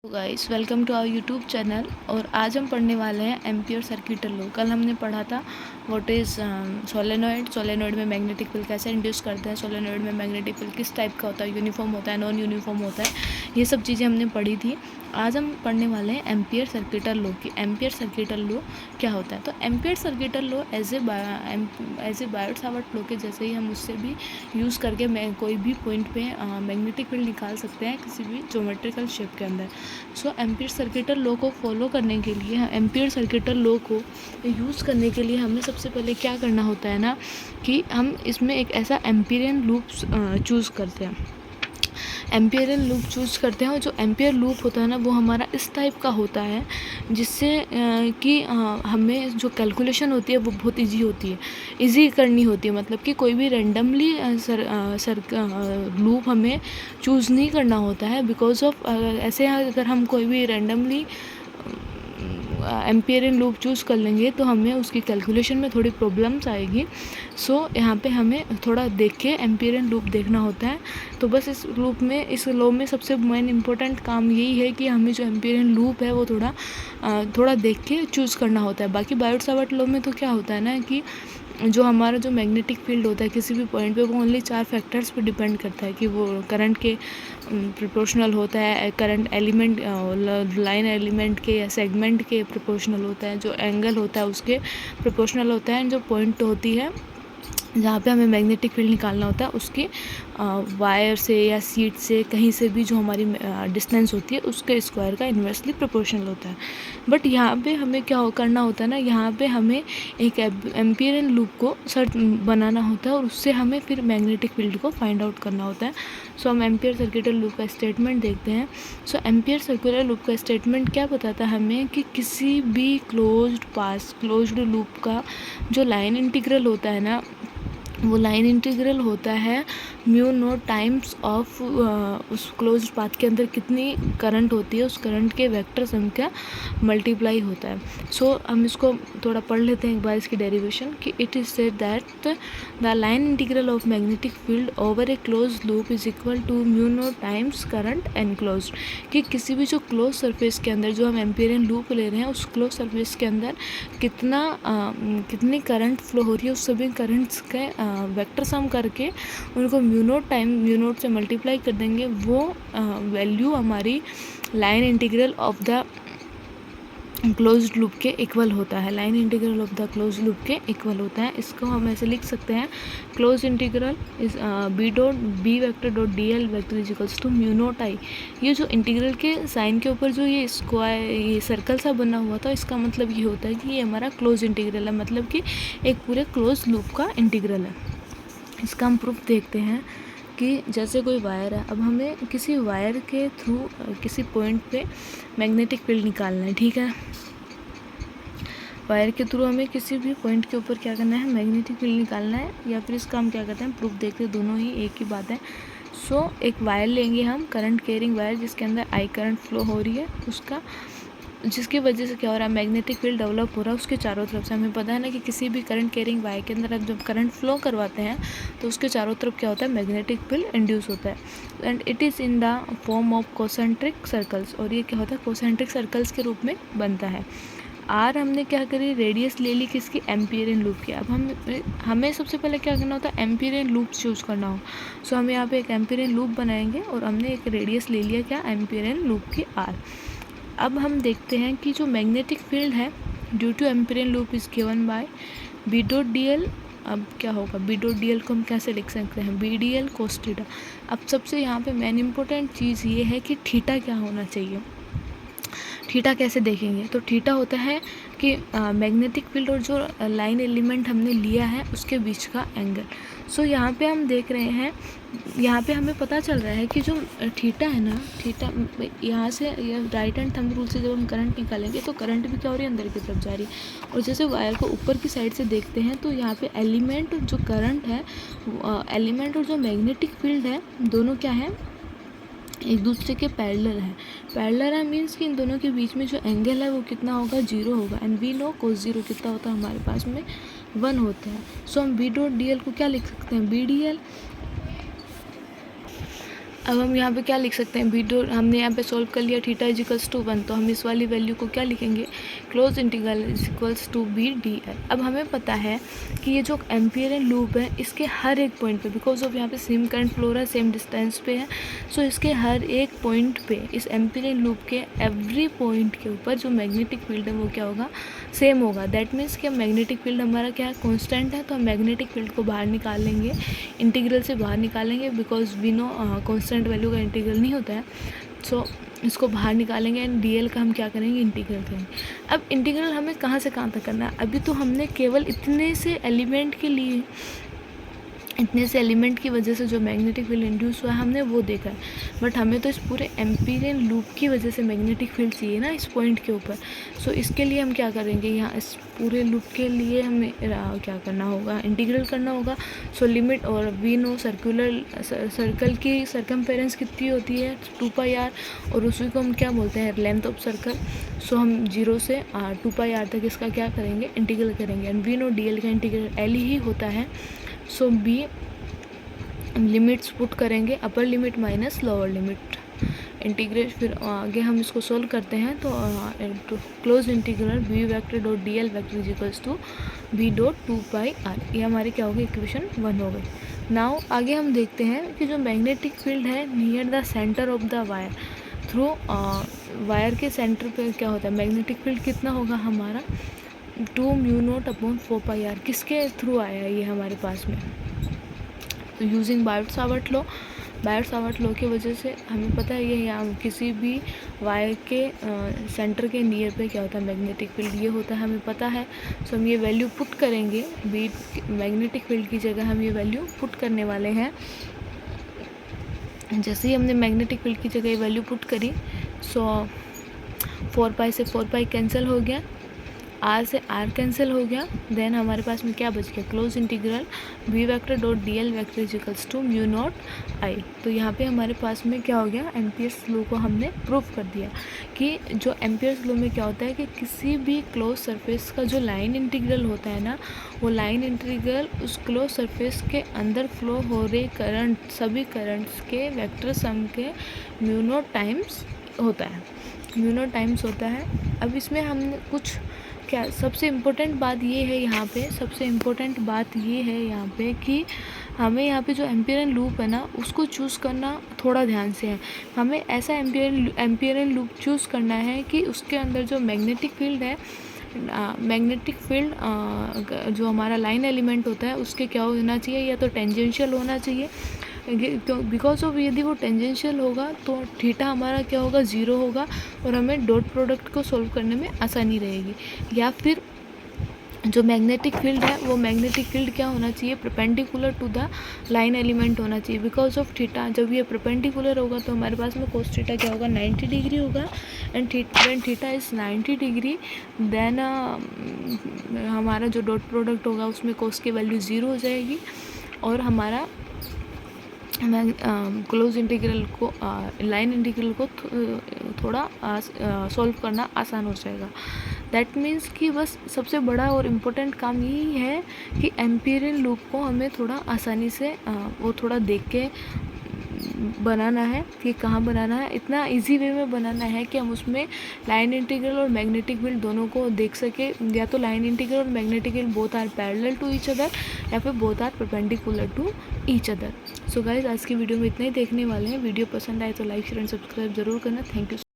Guys welcome to our YouTube channel. और आज हम पढ़ने वाले हैं एम्पियर सर्किट लॉ। कल हमने पढ़ा था व्हाट इज़ सोलेनॉइड में मैग्नेटिक फील्ड कैसे इंड्यूस करते हैं, सोलेनॉइड में मैग्नेटिक फील्ड किस टाइप का होता है, यूनिफॉर्म होता है, नॉन यूनिफॉर्म होता है, ये सब चीज़ें हमने पढ़ी थी। आज हम पढ़ने वाले हैं एम्पियर सर्किटल लॉ की। एम्पियर सर्किटल लॉ क्या होता है? तो Ampere circuital law as a Biot Savart law के जैसे ही हम उससे भी यूज़ करके कोई भी पॉइंट पे मैग्नेटिक फील्ड निकाल सकते हैं किसी भी ज्योमेट्रिकल शेप के अंदर। सो एम्पियर सर्किटल लॉ को फॉलो करने के लिए, एम्पियर सर्किटल लॉ को यूज़ करने के लिए हमें सबसे पहले क्या करना होता है ना कि हम इसमें एक ऐसा एम्पिरियन लूप चूज़ करते हैं। एम्पियरल लूप चूज़ करते हैं और जो एम्पियर लूप होता है ना वो हमारा इस टाइप का होता है जिससे कि हमें जो कैलकुलेशन होती है वो बहुत इजी होती है, इजी करनी होती है। मतलब कि कोई भी रैंडमली लूप हमें चूज़ नहीं करना होता है बिकॉज ऑफ ऐसे अगर हम कोई भी रैंडमली एम्पियरियन लूप चूज़ कर लेंगे तो हमें उसकी कैलकुलेशन में थोड़ी प्रॉब्लम्स आएगी। सो यहाँ पे हमें थोड़ा देख के एम्पियरियन लूप देखना होता है। तो बस इस लॉ में सबसे मेन इम्पोर्टेंट काम यही है कि हमें जो एम्पियरियन लूप है वो थोड़ा देख के चूज़ करना होता है। बाकी बायोट-सावर्त लॉ में तो क्या होता है ना कि जो हमारा जो मैग्नेटिक फील्ड होता है किसी भी पॉइंट पे वो ओनली 4 फैक्टर्स पे डिपेंड करता है कि वो करंट के प्रोपोर्शनल होता है, करंट एलिमेंट लाइन एलिमेंट के या सेगमेंट के प्रोपोर्शनल होता है, जो एंगल होता है उसके प्रोपोर्शनल होता है, जो पॉइंट होती है जहाँ पे हमें मैग्नेटिक फील्ड निकालना होता है उसकी वायर से या सीट से कहीं से भी जो हमारी डिस्टेंस होती है उसके स्क्वायर का इन्वर्सली प्रोपोर्शनल होता है। बट यहाँ पे हमें क्या करना होता है ना, यहाँ पे हमें एक एम्पियरियन लूप को सर्च बनाना होता है और उससे हमें फिर मैग्नेटिक फील्ड को फाइंड आउट करना होता है। सो हम एम्पियर सर्किटल लूप का स्टेटमेंट देखते हैं। सो एम्पियर सर्कुलर लूप का स्टेटमेंट क्या बताता है हमें कि किसी भी क्लोज्ड लूप का जो लाइन इंटीग्रल होता है ना वो लाइन इंटीग्रल होता है म्यू नॉट टाइम्स ऑफ उस क्लोज्ड पाथ के अंदर कितनी करंट होती है उस करंट के वेक्टर सम का मल्टीप्लाई होता है। सो हम इसको थोड़ा पढ़ लेते हैं एक बार इसकी डेरिवेशन कि it is said that the line integral of magnetic field over a close loop is equal to mu naught times current enclosed. कि किसी भी जो क्लोज सरफेस के अंदर जो हम एम्पियरियन लूप ले रहे हैं उस क्लोज सरफेस के अंदर कितनी करंट फ्लो हो रही है उस सभी करंट्स के वेक्टर सम करके उनको म्यू नोट से मल्टीप्लाई कर देंगे। वो वैल्यू हमारी line integral of the closed loop के इक्वल होता है, line integral of the closed loop के इक्वल होता है। इसको हम ऐसे लिख सकते हैं close integral is B vector dot d l vector is equals to mu naught I. ये जो इंटीग्रल के साइन के ऊपर जो ये स्क्वायर ये सर्कल सा बना हुआ था इसका मतलब ये होता है कि ये हमारा क्लोज इंटीग्रल है, मतलब कि एक पूरे क्लोज लूप का इंटीग्रल है। इसका हम प्रूफ देखते हैं कि जैसे कोई वायर है, अब हमें किसी वायर के थ्रू किसी पॉइंट पे मैग्नेटिक फील्ड निकालना है, ठीक है। वायर के थ्रू हमें किसी भी पॉइंट के ऊपर क्या करना है, मैग्नेटिक फील्ड निकालना है, या फिर इसका हम क्या करते हैं प्रूफ देखते हैं, दोनों ही एक ही बात है। सो एक वायर लेंगे हम, करंट कैरिंग वायर जिसके अंदर आई करंट फ्लो हो रही है उसका, जिसकी वजह से क्या हो रहा है मैग्नेटिक फील्ड डेवलप हो रहा है उसके चारों तरफ से। हमें पता है ना कि किसी भी करंट कैरिंग वायर के अंदर आप जब करंट फ्लो करवाते हैं तो उसके चारों तरफ क्या होता है मैग्नेटिक फील्ड इंड्यूस होता है। And it is in the form of concentric circles, और ये क्या होता है कोसेंट्रिक सर्कल्स के रूप में बनता है। आर हमने क्या करी, रेडियस ले ली किसकी, एम्पियरियन लूप की। अब हमें सबसे पहले क्या करना होता है एम्पियरियन लूप चूज़ करना हो। सो हम यहाँ पे एक एम्पियरियन लूप बनाएंगे और हमने एक रेडियस ले लिया क्या, एम्पियरियन लूप की आर। अब हम देखते हैं कि जो मैग्नेटिक फील्ड है due to Amperian loop is given by B dot d L. अब क्या होगा, बी डॉट डी एल को हम कैसे लिख सकते हैं, B D L cos theta. अब सबसे यहाँ पे मेन इंपॉर्टेंट चीज़ ये है कि थीटा क्या होना चाहिए। थीटा कैसे देखेंगे, तो थीटा होता है कि मैग्नेटिक फील्ड और जो लाइन एलिमेंट हमने लिया है उसके बीच का एंगल। सो यहाँ पे हम देख रहे हैं, यहाँ पे हमें पता चल रहा है कि जो थीटा है ना, थीटा यहाँ से राइट हैंड थंब रूल से जब हम करंट निकालेंगे तो करंट भी क्या हो रही है अंदर की तरफ जा रही है। और जैसे वायर को ऊपर की साइड से देखते हैं तो यहाँ पे एलिमेंट जो करंट है एलिमेंट और जो मैग्नेटिक फील्ड है दोनों क्या है, एक दूसरे के पैरेलल है। पैरेलल है मीन्स कि इन दोनों के बीच में जो एंगल है वो कितना होगा, 0 होगा। एंड वी नो कोस 0 कितना होता है हमारे पास में 1 होता है। सो हम बी डॉट डी एल को क्या लिख सकते हैं, बी डी एल अब हम यहाँ पे क्या लिख सकते हैं, बी डॉट, हमने यहाँ पे सॉल्व कर लिया थीटा इज इक्वल्स टू 1, तो हम इस वाली वैल्यू को क्या लिखेंगे, close integral is equals to B D L. अब हमें पता है कि ये जो एम्पियरियन लूप है इसके हर एक पॉइंट पे, बिकॉज ऑफ यहाँ पे सेम करंट फ्लो रहा है, सेम डिस्टेंस पे है, सो इसके हर एक पॉइंट पे, इस एम्पियरियन लूप के एवरी पॉइंट के ऊपर जो मैग्नेटिक फील्ड है वो क्या होगा, सेम होगा। दैट मीन्स कि मैग्नेटिक फील्ड हमारा क्या है, कॉन्स्टेंट है, तो हम मैग्नेटिक फील्ड को बाहर निकाल लेंगे, इंटीग्रल से बाहर निकालेंगे, because we know constant value का इंटीग्रल नहीं होता है। सो इसको बाहर निकालेंगे एंड डी एल का हम क्या करेंगे, इंटीग्रल करेंगे। अब इंटीग्रल हमें कहाँ से कहाँ तक करना है, अभी तो हमने केवल इतने से एलिमेंट के लिए, इतने से एलिमेंट की वजह से जो मैग्नेटिक फील्ड इंड्यूस हुआ है हमने वो देखा है, बट हमें तो इस पूरे एम्पीरियन लूप की वजह से मैग्नेटिक फील्ड चाहिए ना इस पॉइंट के ऊपर। सो इसके लिए हम क्या करेंगे, यहाँ इस पूरे लूप के लिए हमें क्या करना होगा, इंटीग्रल करना होगा। सो लिमिट, और वी नो सर्कल की सरकमफेरेंस कितनी होती है, 2πr, और उसी को हम क्या बोलते हैं, लेंथ ऑफ सर्कल। सो हम 0 से 2πr तक इसका क्या करेंगे, इंटीग्रल करेंगे, and we know d l का इंटीग्रल एल ही होता है। सो बी लिमिट्स पुट करेंगे, upper limit minus lower limit, integrate, फिर आगे हम इसको सोल्व करते हैं तो close integral B vector dot d l vector is equals to B dot 2πr, ये हमारी क्या होगी, इक्वेशन 1 हो गई। नाउ आगे हम देखते हैं कि जो मैग्नेटिक फील्ड है near the centre of the wire, through wire के सेंटर पे क्या होता है, मैग्नेटिक फील्ड कितना होगा हमारा, 2 म्यू नॉट अपॉन 4πr, किसके थ्रू आया है ये हमारे पास में, तो using Biot-Savart law, Biot-Savart law की वजह से हमें पता है ये यहाँ किसी भी वायर के सेंटर के नियर पे क्या होता है, मैग्नेटिक फील्ड ये होता है, हमें पता है। सो हम ये वैल्यू पुट करेंगे, बी मैग्नेटिक फील्ड की जगह हम ये वैल्यू पुट करने वाले हैं। जैसे ही हमने मैग्नेटिक फील्ड की जगह ये वैल्यू पुट करी, सो 4π से 4π कैंसिल हो गया, आर से आर कैंसिल हो गया, देन हमारे पास में क्या बच गया, close integral B vector dot d l vector is equals to mu naught I. तो यहाँ पे हमारे पास में क्या हो गया, एम्पियर्स लॉ को हमने प्रूव कर दिया कि जो एम्पियर्स लॉ में क्या होता है कि किसी भी क्लोज सरफेस का जो लाइन इंटीग्रल होता है ना, वो लाइन इंटीग्रल उस क्लोज सरफेस के अंदर फ्लो हो रहे करंट, सभी करंट्स के वेक्टर सम के म्यू नॉट टाइम्स होता है, म्यू नॉट टाइम्स होता है। अब इसमें हमने कुछ क्या, सबसे इम्पोर्टेंट बात ये है यहाँ पे, सबसे इम्पोर्टेंट बात ये है यहाँ पे कि हमें यहाँ पे जो एम्पियरियन लूप है ना उसको चूज़ करना थोड़ा ध्यान से है। हमें ऐसा एम्पियरियन लूप चूज़ करना है कि उसके अंदर जो मैग्नेटिक फील्ड है, मैग्नेटिक फील्ड जो हमारा लाइन एलिमेंट होता है उसके क्या होना चाहिए, या तो टेंजेंशियल होना चाहिए, बिकॉज ऑफ यदि वो टेंजेंशियल होगा तो थीटा हमारा क्या होगा, 0 होगा, और हमें डॉट प्रोडक्ट को सॉल्व करने में आसानी रहेगी। या फिर जो मैग्नेटिक फील्ड है वो मैग्नेटिक फील्ड क्या होना चाहिए, perpendicular to the line element होना चाहिए, बिकॉज ऑफ थीटा। जब ये परपेंडिकुलर होगा तो हमारे पास में कोस थीटा क्या होगा, 90 डिग्री होगा, and when theta is 90 degree then हमारा जो डॉट प्रोडक्ट होगा उसमें कोस की वैल्यू 0 हो जाएगी, और हमारा क्लोज इंटीग्रल को लाइन इंटीग्रल को थोड़ा सॉल्व करना आसान हो जाएगा। दैट मीन्स कि बस सबसे बड़ा और इम्पोर्टेंट काम यही है कि एम्पियरियन लूप को हमें थोड़ा आसानी से वो थोड़ा देख के बनाना है कि कहाँ बनाना है, इतना इजी वे में बनाना है कि हम उसमें लाइन इंटीग्रल और मैग्नेटिक फील्ड दोनों को देख सके, या तो लाइन इंटीग्रल और magnetic field both are parallel to each other, या फिर both are perpendicular to each other. So guys आज की वीडियो में इतना ही देखने वाले हैं। वीडियो पसंद आए तो लाइक शेयर एंड सब्सक्राइब जरूर करना। Thank you.